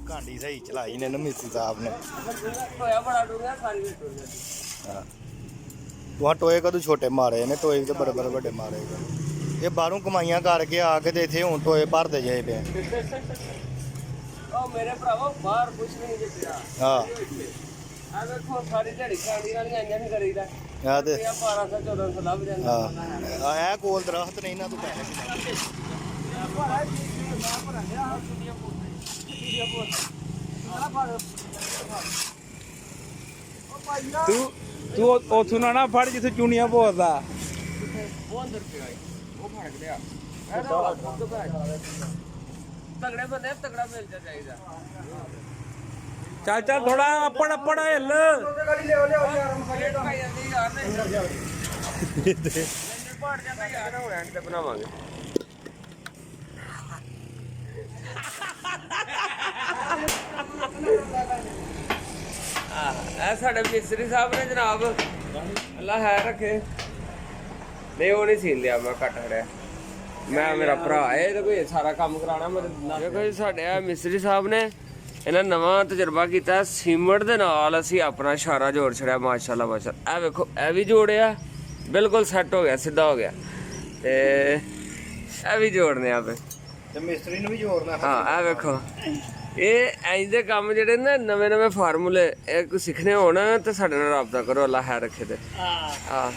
ਕਾਂਡੀ ਸਹੀ ਚਲਾਈ ਨੇ ਨਾ ਮਿਸਤਰੀ ਸਾਹਿਬ ਨੇ। ਟੋਇਆ ਬੜਾ ਡੂੰਘਾ ਸਾਰੀ ਵਿੱਚ ਟੁੱਟ ਜਾਂਦੀ। ਹਾਂ ਤੁਹਾਂ ਟੋਏ ਕਦੋਂ ਛੋਟੇ ਮਾਰੇ ਨੇ, ਟੋਏ ਤੇ ਬੜੇ ਬੜੇ ਵੱਡੇ ਮਾਰੇ। ਇਹ ਬਾਹਰੋਂ ਕਮਾਈਆਂ ਕਰਕੇ ਆ ਕੇ ਤੇ ਇੱਥੇ ਹੁਣ ਟੋਏ ਭਰਦੇ ਜਾਏ ਪਏ। ਉਹ ਮੇਰੇ ਭਰਾਵਾ ਬਾਹਰ ਕੁਛ ਨਹੀਂ ਜਿੱਤਿਆ। ਹਾਂ ਆ ਵੇਖੋ ਸਾਰੀ ਝੜੀ ਕਾਂਡੀ ਨਾਲ ਆਈਆਂ ਨਹੀਂ ਕਰੀਦਾ। ਆ ਤੇ 1200 1400 ਲੱਭ ਜਾਂਦਾ। ਹਾਂ ਇਹ ਕੋਲ ਦਰਖਤ ਨਹੀਂ ਨਾ ਤੂੰ ਪੈਸੇ ਤੂੰ ਉਥੋਂ ਨਾ ਫੜ ਜਿੱਥੇ ਚੂਣੀਆਂ ਭੋਰਦਾ। ਉਹ ਅੰਦਰ ਪਿਆ ਉਹ ਫੜ ਲਿਆ। ਤਗੜੇ ਬੰਦੇ ਤਗੜਾ ਮਿਲ ਚਾਹੀਦਾ। ਚੱਲ ਚੱਲ ਥੋੜਾ ਆਪੜ ਹਿੱਲ। ਪਾੜ ਜਾਂਦਾ ਯਾਰ ਹੁਣ ਐਂਡ ਤੇ ਬਣਾਵਾਂਗੇ। ਇਹ ਸਾਡੇ ਮਿਸਤਰੀ ਸਾਹਿਬ ਨੇ ਜਨਾਬ, ਅੱਲਾ ਹੈ ਰੱਖੇ। ਨਹੀਂ ਉਹ ਨਹੀਂ ਸੀਨ ਲਿਆ, ਮੈਂ ਕੱਟ ਖੜਿਆ। ਮੈਂ ਮੇਰਾ ਭਰਾ ਹੈ, ਇਹਦਾ ਕੋਈ ਸਾਰਾ ਕੰਮ ਕਰਾਉਣਾ ਮੇਰੇ ਨਾਲ। ਦੇਖੋ ਜੀ ਸਾਡੇ ਆ ਮਿਸਤਰੀ ਸਾਹਿਬ ਨੇ, ਇਹਨਾਂ ਨਵਾਂ ਤਜਰਬਾ ਕੀਤਾ। ਸੀਮਟ ਦੇ ਨਾਲ ਅਸੀਂ ਆਪਣਾ ਇਸ਼ਾਰਾ ਜੋੜ ਛੜਿਆ। ਮਾਸ਼ਾਅੱਲਾ ਮਾਸ਼ਾਅੱਲਾ। ਇਹ ਵੇਖੋ ਇਹ ਵੀ ਜੋੜਿਆ, ਬਿਲਕੁਲ ਸੈੱਟ ਹੋ ਗਿਆ, ਸਿੱਧਾ ਹੋ ਗਿਆ। ਤੇ ਇਹ ਵੀ ਜੋੜਨੇ ਆਪੇ ਤੇ ਮਿਸਤਰੀ ਨੂੰ ਵੀ ਜੋੜਨਾ। ਹਾਂ ਇਹ ਵੇਖੋ, ਇਹ ਇੰਜ ਦੇ ਕੰਮ ਜਿਹੜੇ ਨਾ ਨਵੇਂ ਫਾਰਮੂਲੇ ਇਹ ਕੋਈ ਸਿੱਖਣੇ ਹੋਣ ਤੇ ਸਾਡੇ ਨਾਲ ਰਾਬਤਾ ਕਰੋ। ਅੱਲਾ ਹੈ ਰੱਖੇ ਤੇ। ਹਾਂ